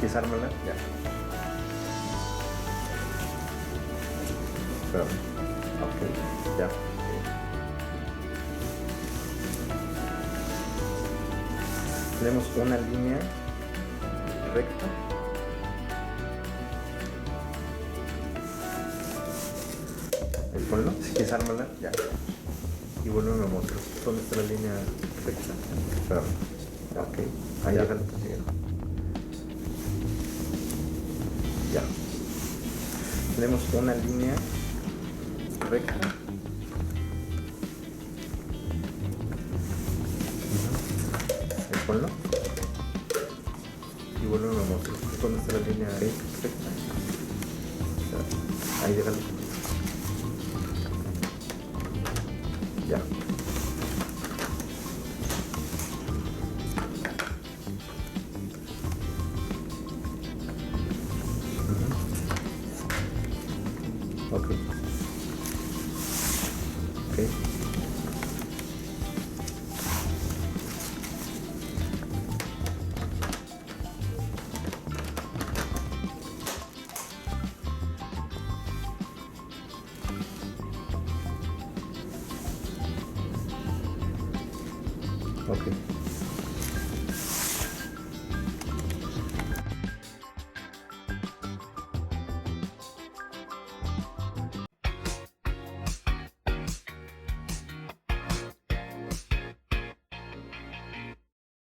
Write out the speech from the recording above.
Pisármela, ya. Pero, ok, ya. Tenemos una línea recta. Ahí ponlo, si quieres ármala, ya. Y vuelve a mostrar dónde está la línea recta. Pero, ok, ahí déjalo. Ya. Tenemos una línea recta. Ahí ponlo. Y vuelve a mostrar dónde está la línea recta. Ahí déjalo. Ya. Ok. Ok. Ok.